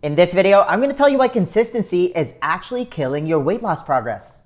In this video, I'm going to tell you why consistency is actually killing your weight loss progress.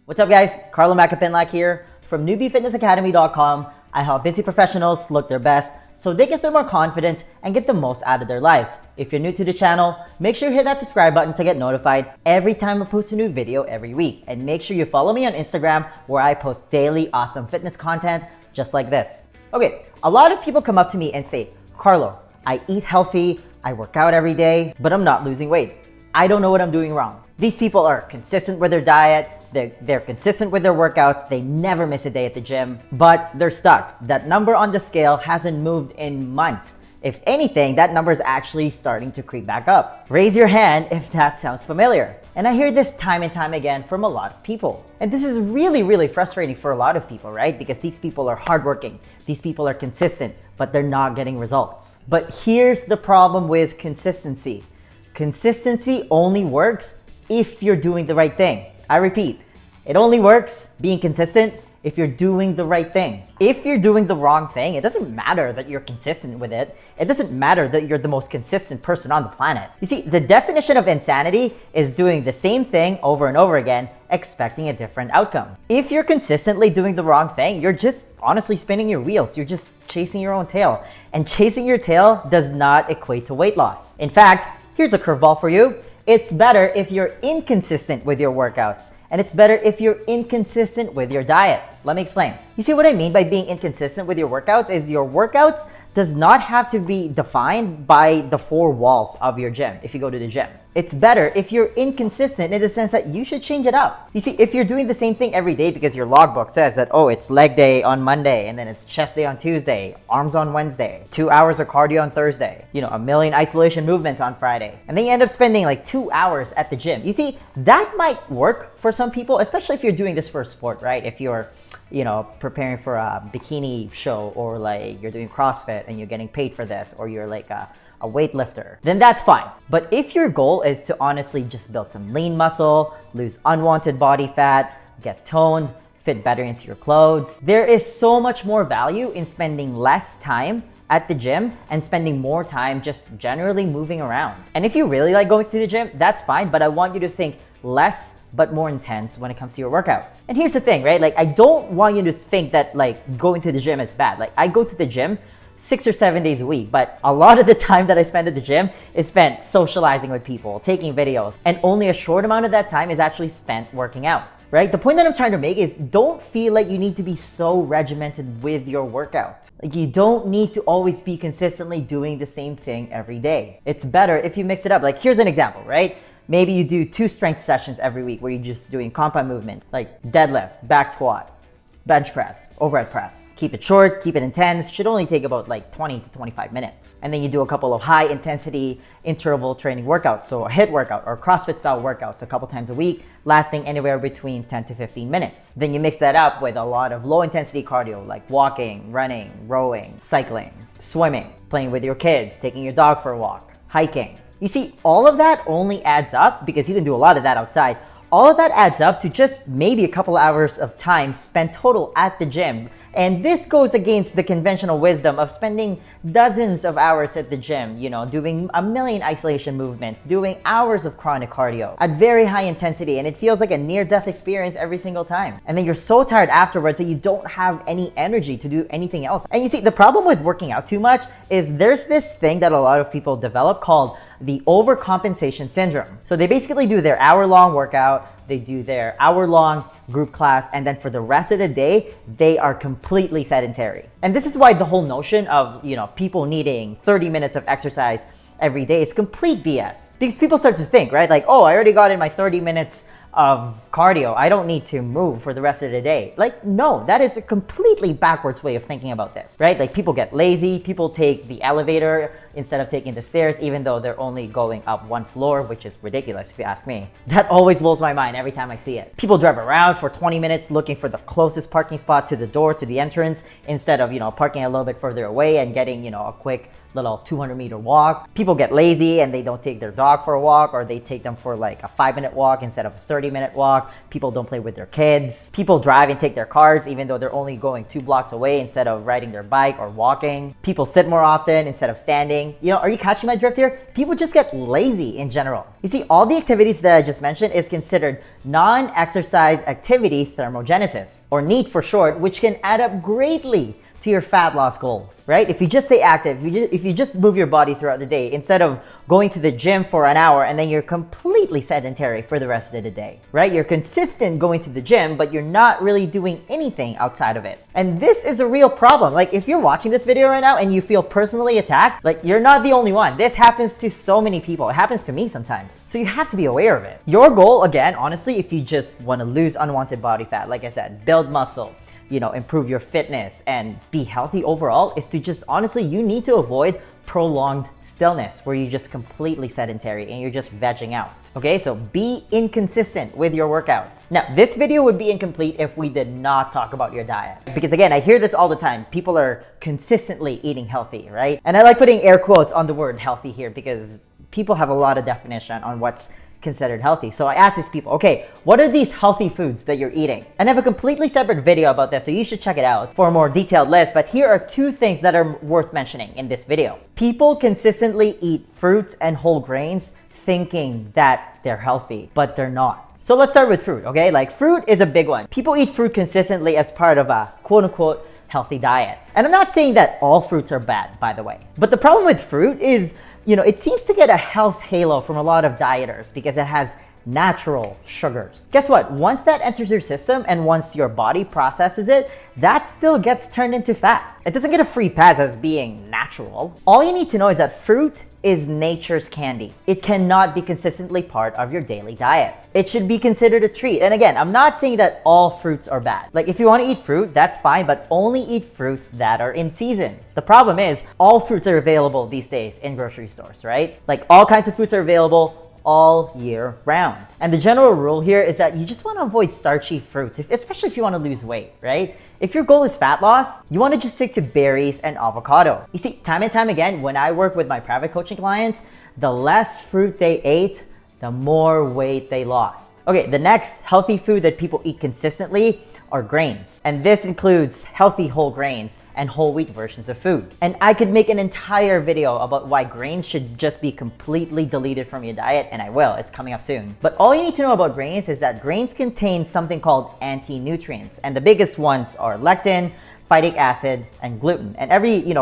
What's up guys, Carlo Macapinlac here from newbiefitnessacademy.com. I help busy professionals look their best so they can feel more confident and get the most out of their lives. If you're new to the channel, make sure you hit that subscribe button to get notified every time I post a new video every week. And make sure you follow me on Instagram where I post daily awesome fitness content just like this. Okay, a lot of people come up to me and say, Carlo, I eat healthy, I work out every day, but I'm not losing weight. I don't know what I'm doing wrong. These people are consistent with their diet, they're consistent with their workouts, they never miss a day at the gym, but they're stuck. That number on the scale hasn't moved in months. If anything, that number is actually starting to creep back up. Raise your hand if that sounds familiar. And I hear this time and time again from a lot of people. And this is really frustrating for a lot of people, right? Because these people are hardworking, these people are consistent, but they're not getting results. But here's the problem with consistency. Consistency only works if you're doing the right thing. I repeat, it only works being consistent if you're doing the right thing. If you're doing the wrong thing, it doesn't matter that you're consistent with it. It doesn't matter that you're the most consistent person on the planet. You see, the definition of insanity is doing the same thing over and over again, expecting a different outcome. If you're consistently doing the wrong thing, you're just honestly spinning your wheels. You're just chasing your own tail. And chasing your tail does not equate to weight loss. In fact, here's a curveball for you. It's better if you're inconsistent with your workouts. And it's better if you're inconsistent with your diet. Let me explain. You see what I mean by being inconsistent with your workouts is your workouts does not have to be defined by the four walls of your gym if you go to the gym. It's better if you're inconsistent in the sense that you should change it up. You see, if you're doing the same thing every day because your logbook says that, oh, it's leg day on Monday and then it's chest day on Tuesday, arms on Wednesday, 2 hours of cardio on Thursday, a million isolation movements on Friday, and then you end up spending like 2 hours at the gym. You see, that might work for some people, especially if you're doing this for a sport, right? If you're preparing for a bikini show or like you're doing CrossFit and you're getting paid for this, or you're like a weightlifter, then that's fine. But if your goal is to honestly just build some lean muscle, lose unwanted body fat, get toned, fit better into your clothes, there is so much more value in spending less time at the gym and spending more time just generally moving around. And if you really like going to the gym, that's fine, but I want you to think less but more intense when it comes to your workouts. And here's the thing, right? Like, I don't want you to think that like going to the gym is bad. Like, I go to the gym 6 or 7 days a week, but a lot of the time that I spend at the gym is spent socializing with people, taking videos, and only a short amount of that time is actually spent working out, right? The point that I'm trying to make is don't feel like you need to be so regimented with your workouts. Like, you don't need to always be consistently doing the same thing every day. It's better if you mix it up. Like, here's an example, right? Maybe you do 2 strength sessions every week where you're just doing compound movement, like deadlift, back squat, bench press, overhead press. Keep it short, keep it intense, should only take about like 20 to 25 minutes. And then you do a couple of high intensity interval training workouts, so a HIIT workout or CrossFit style workouts a couple times a week, lasting anywhere between 10 to 15 minutes. Then you mix that up with a lot of low intensity cardio like walking, running, rowing, cycling, swimming, playing with your kids, taking your dog for a walk, hiking. You see, all of that only adds up, because you can do a lot of that outside. All of that adds up to just maybe a couple hours of time spent total at the gym. And this goes against the conventional wisdom of spending dozens of hours at the gym, doing a million isolation movements, doing hours of chronic cardio at very high intensity, and it feels like a near-death experience every single time. And then you're so tired afterwards that you don't have any energy to do anything else. And you see, the problem with working out too much is there's this thing that a lot of people develop called the Overcompensation Syndrome. So they basically do their hour-long workout, they do their hour-long group class, and then for the rest of the day, they are completely sedentary. And this is why the whole notion of, people needing 30 minutes of exercise every day is complete BS. Because people start to think, right? Like, oh, I already got in my 30 minutes of cardio. I don't need to move for the rest of the day. Like, no, that is a completely backwards way of thinking about this, right? Like, people get lazy, people take the elevator instead of taking the stairs, even though they're only going up 1 floor, which is ridiculous if you ask me. That always blows my mind every time I see it. People drive around for 20 minutes looking for the closest parking spot to the door, to the entrance, instead of, parking a little bit further away and getting, a quick little 200-meter walk. People get lazy and they don't take their dog for a walk, or they take them for like a 5-minute walk instead of a 30-minute walk. walk. People don't play with their kids. People drive and take their cars even though they're only going 2 blocks away instead of riding their bike or walking. People sit more often instead of standing. You know, are you catching my drift here? People just get lazy in general. You see, all the activities that I just mentioned is considered non-exercise activity thermogenesis, or NEAT for short, which can add up greatly to your fat loss goals, right? If you just stay active, if you just move your body throughout the day instead of going to the gym for an hour and then you're completely sedentary for the rest of the day, right? You're consistent going to the gym, but you're not really doing anything outside of it. And this is a real problem. Like, if you're watching this video right now and you feel personally attacked, like, you're not the only one. This happens to so many people. It happens to me sometimes. So you have to be aware of it. Your goal, again, honestly, if you just want to lose unwanted body fat, like I said, build muscle, you know, improve your fitness and be healthy overall, is to just, honestly, you need to avoid prolonged stillness where you're just completely sedentary and you're just vegging out. Okay, so be inconsistent with your workouts. Now, this video would be incomplete if we did not talk about your diet. Because again, I hear this all the time. People are consistently eating healthy, right? And I like putting air quotes on the word healthy here because people have a lot of definition on what's considered healthy. So I asked these people, okay, what are these healthy foods that you're eating? And I have a completely separate video about this, so you should check it out for a more detailed list. But here are 2 things that are worth mentioning in this video. People consistently eat fruits and whole grains thinking that they're healthy, but they're not. So let's start with fruit, okay? Like, fruit is a big one. People eat fruit consistently as part of a quote-unquote healthy diet. And I'm not saying that all fruits are bad, by the way. But the problem with fruit is, you know, it seems to get a health halo from a lot of dieters because it has natural sugars. Guess what? Once that enters your system and once your body processes it, that still gets turned into fat. It doesn't get a free pass as being natural. All you need to know is that fruit is nature's candy. It cannot be consistently part of your daily diet. It should be considered a treat. And again, I'm not saying that all fruits are bad. Like, if you want to eat fruit, that's fine, but only eat fruits that are in season. The problem is, all fruits are available these days in grocery stores, right? Like, all kinds of fruits are available all year round. And the general rule here is that you just want to avoid starchy fruits, especially if you want to lose weight, right? If your goal is fat loss, you want to just stick to berries and avocado. You see, time and time again, when I work with my private coaching clients, the less fruit they ate, the more weight they lost. Okay, the next healthy food that people eat consistently are grains. And this includes healthy whole grains and whole wheat versions of food. And I could make an entire video about why grains should just be completely deleted from your diet, and I will. It's coming up soon. But all you need to know about grains is that grains contain something called anti-nutrients. And the biggest ones are lectin, phytic acid, and gluten. And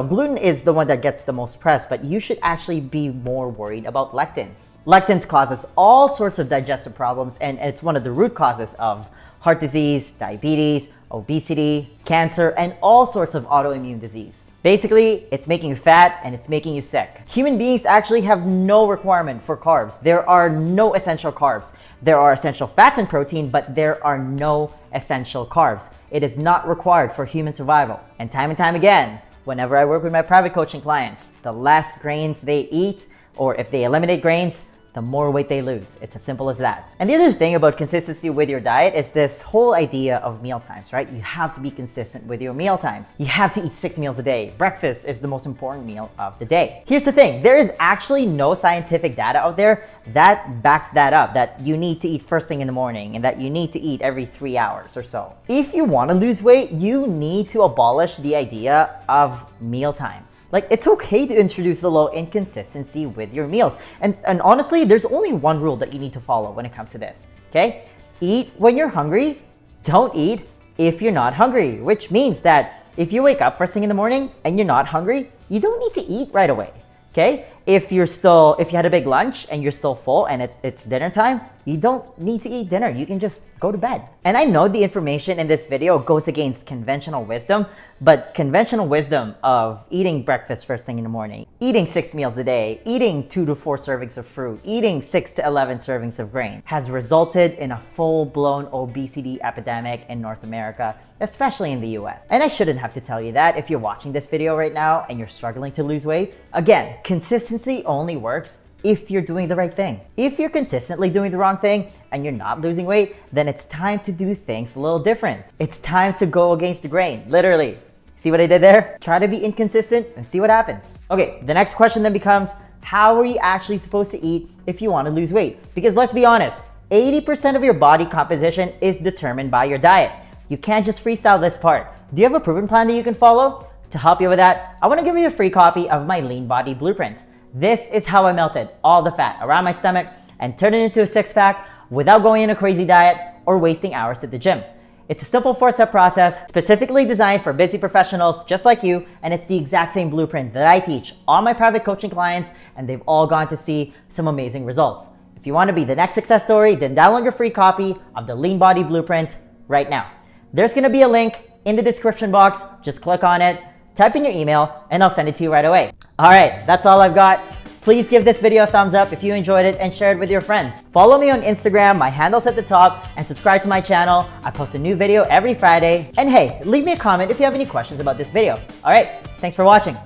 gluten is the one that gets the most press, but you should actually be more worried about lectins. Lectins causes all sorts of digestive problems, and it's one of the root causes of heart disease, diabetes, obesity, cancer, and all sorts of autoimmune disease. Basically, it's making you fat and it's making you sick. Human beings actually have no requirement for carbs. There are no essential carbs. There are essential fats and protein, but there are no essential carbs. It is not required for human survival. And time again, whenever I work with my private coaching clients, the less grains they eat, or if they eliminate grains, the more weight they lose. It's as simple as that. And the other thing about consistency with your diet is this whole idea of meal times, right? You have to be consistent with your meal times. You have to eat 6 meals a day. Breakfast is the most important meal of the day. Here's the thing, there is actually no scientific data out there that backs that up, that you need to eat first thing in the morning and that you need to eat every 3 hours or so. If you want to lose weight, you need to abolish the idea of meal times. Like, it's okay to introduce a little inconsistency with your meals. And honestly, there's only one rule that you need to follow when it comes to this, okay? Eat when you're hungry, don't eat if you're not hungry, which means that if you wake up first thing in the morning and you're not hungry, you don't need to eat right away, okay? If you had a big lunch and you're still full and it's dinner time, you don't need to eat dinner. You can just go to bed. And I know the information in this video goes against conventional wisdom, but conventional wisdom of eating breakfast first thing in the morning, eating 6 meals a day, eating 2 to 4 servings of fruit, eating 6 to 11 servings of grain has resulted in a full-blown obesity epidemic in North America, especially in the US. And I shouldn't have to tell you that if you're watching this video right now and you're struggling to lose weight. Again, consistency only works if you're doing the right thing. If you're consistently doing the wrong thing and you're not losing weight, then it's time to do things a little different. It's time to go against the grain, literally. See what I did there? Try to be inconsistent and see what happens. Okay, the next question then becomes, how are you actually supposed to eat if you want to lose weight? Because let's be honest, 80% of your body composition is determined by your diet. You can't just freestyle this part. Do you have a proven plan that you can follow? To help you with that, I want to give you a free copy of my Lean Body Blueprint. This is how I melted all the fat around my stomach and turned it into a six-pack without going on a crazy diet or wasting hours at the gym. It's a simple 4-step process specifically designed for busy professionals just like you, and it's the exact same blueprint that I teach all my private coaching clients, and they've all gone to see some amazing results. If you want to be the next success story, then download your free copy of the Lean Body Blueprint right now. There's going to be a link in the description box. Just click on it, type in your email, and I'll send it to you right away. All right, that's all I've got. Please give this video a thumbs up if you enjoyed it and share it with your friends. Follow me on Instagram, my handle's at the top, and subscribe to my channel. I post a new video every Friday. And hey, leave me a comment if you have any questions about this video. All right, thanks for watching.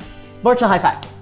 Virtual high five.